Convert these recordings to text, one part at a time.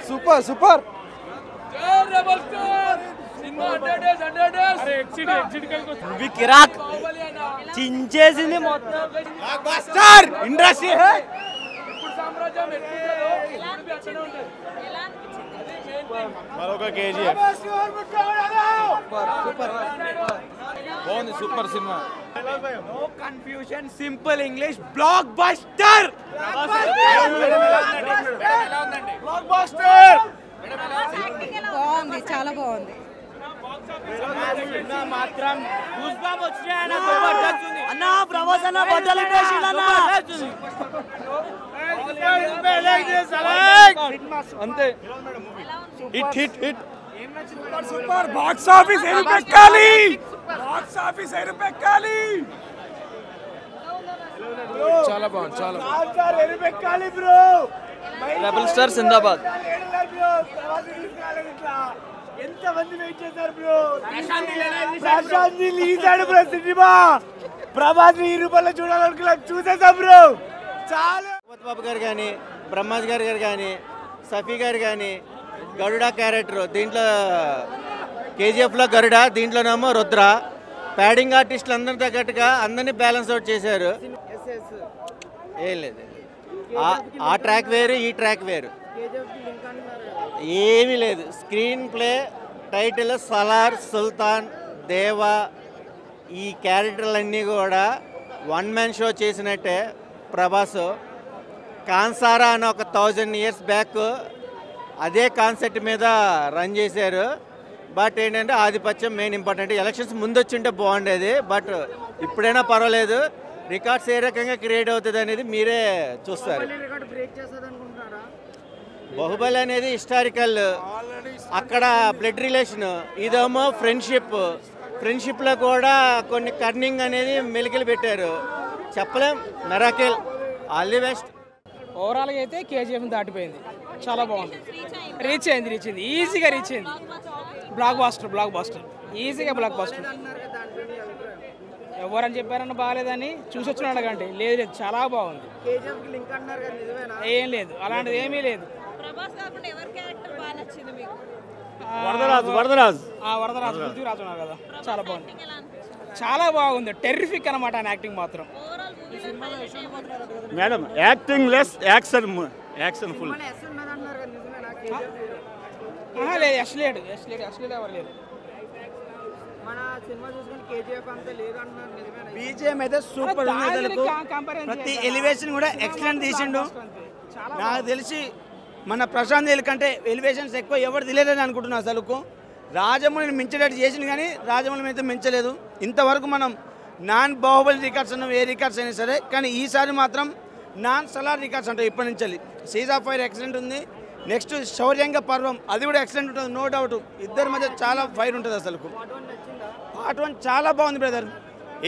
Super super కిరాక్ చించేసింది మొత్తం industry మరొక కేజీ బాగుంది super cinema no confusion simple English blockbuster బాగుంది చాలా బాగుంది మాత్రం అన్న ప్రభాస్ అన్న బట్టలు అంతే hit hit hit super box office ఎరుపెక్కాలి బాక్స్ ఆఫీస్ ఎరుపెక్కాలి చాలా బాగుంది చాలా ఎరుపెక్కాలి బ్రో రెబల్ స్టార్ జిందాబాద్ ఎంత మంది వెయిట్ చేశారు బ్రో ప్రశాంత్ లీజాడు బ్రో సినిమా ప్రభాస్ ఈ రూపంలో చూడాలనుకున్నా చూసేసాం బ్రో చాలా బాబు గారు కానీ బ్రహ్మాజ్ గారు కానీ సఫీ గారు కానీ గరుడ క్యారెక్టర్ దీంట్లో కేజీఎఫ్లో గరుడ దీంట్లోనేమో రుద్ర ప్యాడింగ్ ఆర్టిస్టులు అందరి తగ్గట్టుగా అందరినీ బ్యాలెన్స్ అవుట్ చేశారు ఏం లేదు ఆ ట్రాక్ వేరు ఈ ట్రాక్ వేరు ఏమీ లేదు స్క్రీన్ ప్లే టైటిల్ సలార్ సుల్తాన్ దేవా ఈ క్యారెక్టర్లన్నీ కూడా వన్ మ్యాన్ షో చేసినట్టే ప్రభాస్ కాన్సారా అని ఒక 1000 years బ్యాక్ అదే కాన్సెప్ట్ మీద రన్ చేశారు బట్ ఏంటంటే ఆధిపత్యం మెయిన్ ఇంపార్టెంట్ ఎలక్షన్స్ ముందు వచ్చింటే బాగుండేది బట్ ఇప్పుడైనా పర్వాలేదు రికార్డ్స్ ఏ రకంగా క్రియేట్ అవుతుంది అనేది మీరే చూస్తారు బాహుబలి అనేది హిస్టారికల్ అక్కడ బ్లడ్ రిలేషన్ ఇదేమో ఫ్రెండ్షిప్లో కూడా కొన్ని టర్నింగ్ అనేది మెలికలు పెట్టారు చెప్పలేం మెరాకిల్ ఆల్ ది బెస్ట్ ఓవరాల్గా అయితే కేజీఎఫ్ దాటిపోయింది చాలా బాగుంది రీచ్ అయింది ఈజీగా రీచ్ అయింది బ్లాక్ బాస్టర్ ఈజీగా బ్లాక్ బాస్టర్ ఎవరని చెప్పారన్న బాగాలేదని చూసి వచ్చిన అడగండి లేదు చాలా బాగుంది ఏం లేదు అలాంటిది ఏమీ లేదు వరదరాజు పృథ్వీరాజు ఉన్నారు కదా చాలా బాగుంది టెర్రిఫిక్ అనమాట ఆయన యాక్టింగ్ మాత్రం madam acting less action full లేదు యశ్ లేడు ఎవరు లేదు బీజిఎం అయితే సూపర్ ఉంది ప్రతి ఎలివేషన్ కూడా ఎక్సలెంట్ తీసిండు నాకు తెలిసి మన ప్రశాంత్ నీల్ కంటే ఎలివేషన్స్ ఎక్కువ ఎవరు తెలియదని అనుకుంటున్నా అసలుకు రాజమౌళిని మించేటట్టు చేసింది కానీ రాజమౌళి అయితే మించలేదు ఇంతవరకు మనం నాన్ బాహుబలి రికార్డ్స్ అన్న ఏ రికార్డ్స్ అయినా సరే కానీ ఈసారి మాత్రం నాన్ సలార్ రికార్డ్స్ అంటారు ఇప్పటి నుంచి సీజ్ ఆఫ్ ఫైర్ ఎక్సలెంట్ ఉంది నెక్స్ట్ శౌర్యంగ పర్వం అది కూడా ఎక్సలెంట్ ఉంటుంది నో డౌట్ ఇద్దరి మధ్య చాలా ఫైర్ ఉంటుంది అసలు పార్ట్ 1 చాలా బాగుంది బ్రదర్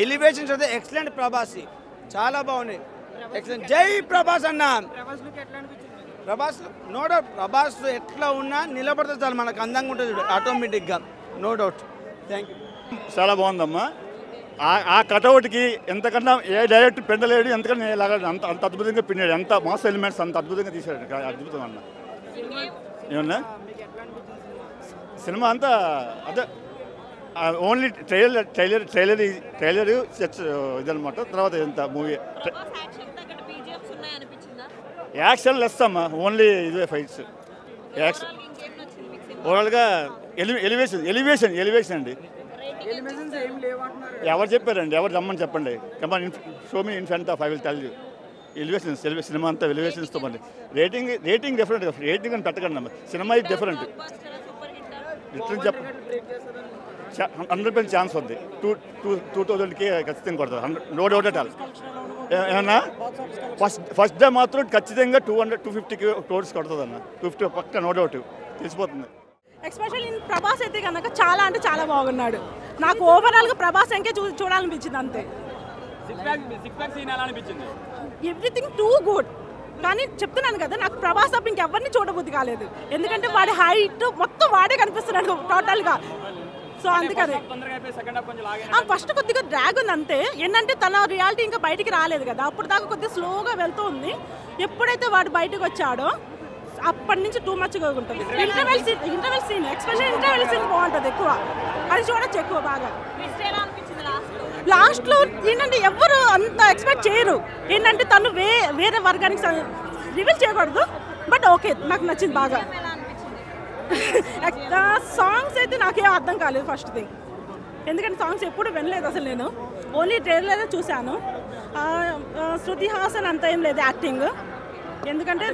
ఎలివేషన్స్ అయితే ఎక్సలెంట్ ప్రభాస్ చాలా బాగుంది ఎక్సలెంట్ జై ప్రభాస్ అన్న ప్రభాస్ నో డౌట్ ప్రభాస్ ఎట్లా ఉన్నా నిలబడితే చాలు మనకు అందంగా ఉంటుంది ఆటోమేటిక్గా నో డౌట్ థ్యాంక్ యూ చాలా బాగుందమ్మా ఆ కటౌట్కి ఎంతకన్నా ఏ డైరెక్ట్ పెండలేడు ఎంతకన్నా అంత అద్భుతంగా పిండాడు ఎంత మాస్ ఎలిమెంట్స్ అంత అద్భుతంగా తీసాడు అద్భుతం అన్న ఏమన్నా సినిమా అంతా అదే ఓన్లీ ట్రైలర్ ఇదనమాట తర్వాత ఎంత మూవీ యాక్షన్ లెస్ అమ్మా ఓన్లీ ఇదే ఫైట్స్ యాక్షన్ ఓవరాల్గా ఎలివేషన్ అండి ఎవరు చెప్పారండి ఎవరు రమ్మని చెప్పండి come on show me in front of I will tell you elevations cinema అంతా ఎలివేషన్స్తో పండి రేటింగ్ డిఫరెంట్ రేటింగ్ అని పెట్టకండి అమ్మ సినిమా ఇది డిఫరెంట్ రిటర్న్ చెప్ప 100% ఛాన్స్ ఉంది 2000కి ఖచ్చితంగా కొడతారు నో డౌట్ అట్ ఆల్ ఏమన్నా ఫస్ట్ డే మాత్రం ఖచ్చితంగా 250 crores కొడుతుంది అన్న 250 పక్క నో డౌట్ తెలిసిపోతుంది ఎస్పెషల్లీ ప్రభాస్ అయితే కనుక చాలా అంటే చాలా బాగున్నాడు నాకు ఓవరాల్గా ప్రభాస్ ఇంకే చూడాలనిపించింది అంతే ఎవ్రీథింగ్ టూ గుడ్ కానీ చెప్తున్నాను కదా నాకు ప్రభాస్ తప్ప ఇంకెవరిని చూడబుద్ధి కాలేదు ఎందుకంటే వాడి హైట్ మొత్తం వాడే కనిపిస్తున్నాడు టోటల్గా సో అందుకని ఫస్ట్ కొద్దిగా డ్రాగ్ ఉంది అంతే. ఏంటంటే తన రియాలిటీ ఇంకా బయటికి రాలేదు కదా, అప్పుడు దాకా కొద్దిగా స్లోగా వెళ్తూ ఉంది. ఎప్పుడైతే వాడు బయటకు వచ్చాడో అప్పటి నుంచి టూ మచ్గా ఉంటుంది. Interval scene special interval scene బాగుంటుంది ఎక్కువ, అది చూడొచ్చు ఎక్కువ బాగా. లాస్ట్లో ఏంటంటే ఎవరు అంత ఎక్స్పెక్ట్ చేయరు. ఏంటంటే తను వేరే వర్గానికి రివీల్ చేయకూడదు, బట్ ఓకే నాకు నచ్చింది బాగా. సాంగ్స్ అయితే నాకేం అర్థం కాలేదు ఫస్ట్ థింగ్, ఎందుకంటే సాంగ్స్ ఎప్పుడు వినలేదు అసలు. నేను ఓన్లీ ట్రైలర్ చూశాను. శృతి హాసన్ అంత ఏం లేదు యాక్టింగ్, ఎందుకంటే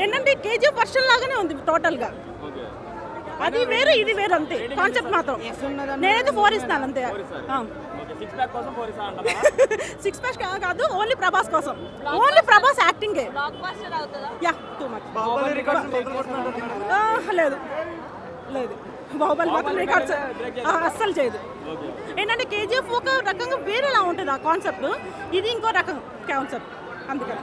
ఏంటంటే కేజీఎఫ్ వర్షన్ లాగానే ఉంది టోటల్గా. అది వేరు ఇది వేరు అంతే, కాన్సెప్ట్ మాత్రం. నేనైతే 4 ఇస్తాను అంతే. 6 ప్యాక్ కాదు, ఓన్లీ ప్రభాస్ కోసం, ఓన్లీ ప్రభాస్ యాక్టింగే. Yeah too much. లేదు లేదు, బాహుబలి మాత్రం రికార్డ్స్ అస్సలు చేయదు. ఏంటంటే కేజీఎఫ్ ఒక రకంగా వేరేలా ఉంటుంది ఆ కాన్సెప్ట్, ఇది ఇంకో రకం కాన్సెప్ట్ అందుకని.